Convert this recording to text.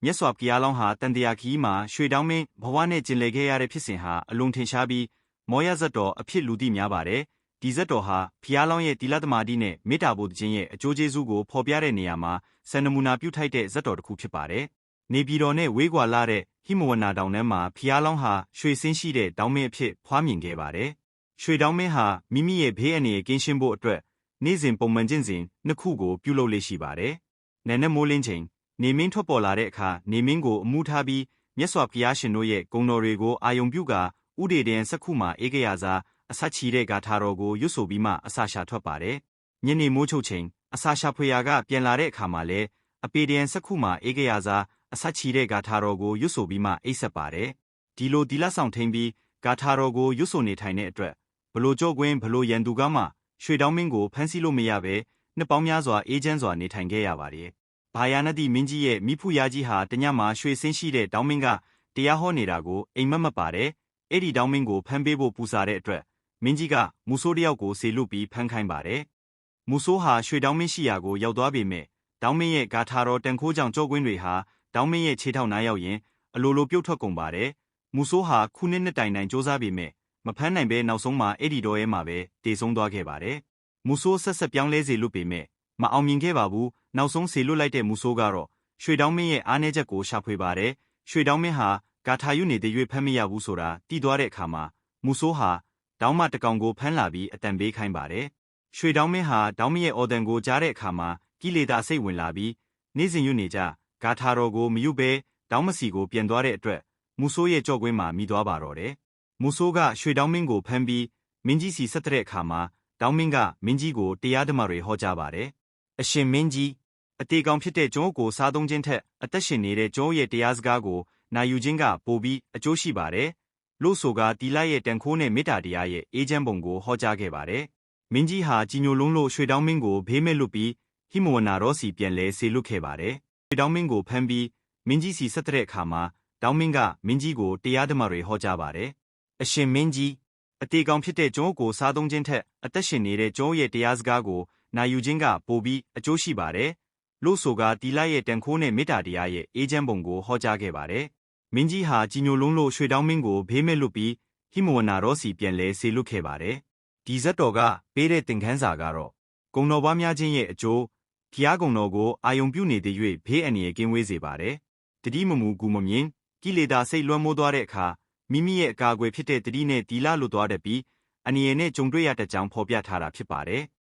မြတ်စွာဘုရားလောင်းဟာတန်တရာခီးမှာရွှေတောင်းမင်းဘဝနဲ့ကျင်လည်ခဲ့ရတဲ့ဖြစ်စဉ်ဟာအလွန်ထင်ရှားပြီးမောရဇတ်တော်အဖြစ်လူသိများပါတယ်။ဒီဇတ်တော်ဟာဘုရားလောင်းရဲ့သီလသမာဓိနဲ့မေတ္တာဘုဒ္ဓခြင်းရဲ့အကျိုးကျေးဇူးကိုဖော်ပြတဲ့နေရာမှာစံနမူနာပြုထိုက်တဲ့ဇတ်တော်တစ်ခုဖြစ်ပါတယ်။နေပြည်တော်နဲ့ဝေးကွာလာတဲ့ဟိမဝန္တာတောင်ထဲမှာဘုရားလောင်းဟာရွှေစင်းရှိတဲ့တောင်းမင်းအဖြစ်ဖွားမြင်ခဲ့ပါတယ်။ရွှေတောင်းမင်းဟာမိမိရဲ့ဘေးအန္တရာယ်ကင်းရှင်းဖို့အတွက်နေ့စဉ်ပုံမှန်ကျင့်စဉ်နှစ်ခုကိုပြုလုပ်လေ့ရှိပါတယ်။နံနက်မိုးလင်းချိန်နေမင်းထွက်ပေါ်လာတဲ့အခါနေမင်းကိုအမှုထားပြီးမြတ်စွာဘုရားရှင်တို့ရဲ့ဂုဏ်တော်တွေကိုအာယုံပြုကာဥဒေတယံစက္ခုမှာဧကရာဇာအဆက်ချီတဲ့ဂါထာတော်ကိုရွတ်ဆိုပြီးမှအစာရှာထွက်ပါတယ်။ညနေမိုးချုပ်ချိန်အစာရှာဖွေရာကပြန်လာတဲ့အခါမှာလည်းအပေတယံစက္ခုမှာဧကရာဇာအဆက်ချီတဲ့ဂါထာတော်ကိုရွတ်ဆိုပြီးမှအိပ်ဆက်ပါတယ်။ဒီလိုဒီလဆောင်ထိန်ပြီးဂါထာတော်ကိုရွတ်ဆိုနေထိုင်တဲ့အတွက်ဘလို့ကြော့ကွင်းဘလို့ရန်သူကမှရွှေတောင်းမင်းကိုဖမ်းဆီးလို့မရဘဲနှစ်ပေါင်းများစွာအေးချမ်းစွာနေထိုင်ခဲ့ရပါတယ်။ဘာယာနတိမင်းကြီးရဲ့မိဖုရားကြီးဟာတညမှာရွှေစင်းရှိတဲ့တောင်းမင်းကတရားဟောနေတာကိုအိမ်မက်မပါတယ်။အဲ့ဒီတောင်းမင်းကိုဖမ်းပေးဖို့ပူစာတဲ့အတွက်မင်းကြီးကမူဆိုးတယောက်ကိုစေလွတ်ပြီးဖမ်းခိုင်းပါတယ်။မူဆိုးဟာရွှေတောင်းမင်းရှိရာကိုရောက်သွားပေမဲ့တောင်းမင်းရဲ့ဂါထာတော်တန်ခိုးကြောင့်ကြော့ကွင်းတွေဟာတောင်းမင်းရဲ့ခြေထောက်နားရောက်ရင်အလိုလိုပြုတ်ထွက်ကုန်ပါတယ်။မူဆိုးဟာခုနှစ်တိုင်စ조사ပေမဲ့မဖမ်းနိုင်ပဲနောက်ဆုံးမှာအဲ့ဒီတော်ရဲမှာပဲတည်ဆုံးသွားခဲ့ပါတယ်။မူဆိုးဆက်ပြောင်းလဲစေလွတ်ပေမဲ့မအောင်မြင်ခဲ့ပါဘူး။နောက်ဆုံးစေလွတ်လိုက်တဲ့မူဆိုးကတော့ရွှေတောင်းမင်းရဲ့အားနည်းချက်ကိုရှာဖွေပါတယ်။ရွှေတောင်းမင်းဟာဂါထာယူနေတဲ့၍ဖမ်းမရဘူးဆိုတာသိသွားတဲ့အခါမှာမူဆိုးဟာတောင်းမတကောင်ကိုဖမ်းလာပြီးအတန်ပေးခိုင်းပါတယ်။ရွှေတောင်းမင်းဟာတောင်းမရဲ့အော်တန်ကိုကြားတဲ့အခါမှာကိလေသာစိတ်ဝင်လာပြီးနေ့စဉ်ယူနေကြဂါထာတော်ကိုမယူဘဲတောင်းမစီကိုပြန်သွားတဲ့အတွက်မူဆိုးရဲ့ကြော့ကွင်းမှာမိသွားပါတော့တယ်။မူဆိုးကရွှေတောင်းမင်းကိုဖမ်းပြီးမင်းကြီးစီဆက်တဲ့အခါမှာတောင်းမင်းကမင်းကြီးကိုတရားဓမ္မတွေဟောကြားပါတယ်။အရှင်မင်းကြီးအတေကောင်ဖြစ်တဲ့ကျွန်ုပ်ကိုစားသုံးခြင်းထက်အသက်ရှင်နေတဲ့ကျွန်ုပ်ရဲ့တရားစကားကိုနာယူခြင်းကပိုပြီးအကျိုးရှိပါတယ်။လို့ဆိုကတီလာရဲ့တန်ခိုးနဲ့မေတ္တာတရားရဲ့အေးချမ်းပုံကိုဟောကြားခဲ့ပါတယ်။မင်းကြီးဟာကြီးညိုလုံးလို့ရွှေတောင်းမင်းကိုဘေးမဲ့လွတ်ပြီးဟိမဝန္တာတော်စီပြန်လဲစေလွတ်ခဲ့ပါတယ်။ရွှေတောင်းမင်းကိုဖမ်းပြီးမင်းကြီးစီဆက်တဲ့အခါမှာတောင်းမင်းကမင်းကြီးကိုတရားဓမ္မတွေဟောကြားပါတယ်။အရှင်မင်းကြီးအတေကောင်ဖြစ်တဲ့ကျွန်ုပ်ကိုစားသုံးခြင်းထက်အသက်ရှင်နေတဲ့ကျွန်ုပ်ရဲ့တရားစကားကိုနာယူခြင်းကပိုပြီးအကျိုးရှိပါတယ်။လို့ဆိုကတီလာရဲ့တန်ခိုးနဲ့မေတ္တာတရားရဲ့အေးချမ်းပုံကိုဟောကြားခဲ့ပါတယ်။မင်းကြီးဟာကြီးညိုလုံးလို့ရွှေတောင်းမင်းကိုဘေးမဲ့လွတ်ပြီးဟိမဝန္တာတော်စီပြန်လဲစေလွတ်ခဲ့ပါတယ်။ဒီဇတ်တော်ကပေးတဲ့သင်ခန်းစာကတော့ဂုဏ်တော်ပွားများခြင်းရဲ့အကျိုးဘုရားဂုဏ်တော်ကိုအာယုံပြုနေတဲ့၍ဘေးအန္တရာယ်ကင်းဝေးစေပါတယ်။တတိမမူကူမမြင်ကိလေသာစိတ်လွှမ်းမိုးသွားတဲ့အခါမိမိရဲ့အကာအကွယ်ဖြစ်တဲ့တတိနဲ့တီလာလွတ်သွားတတ်ပြီးအန္တရာယ်နဲ့ကြုံတွေ့ရတတ်ကြောင်းဖော်ပြထားတာဖြစ်ပါတယ်။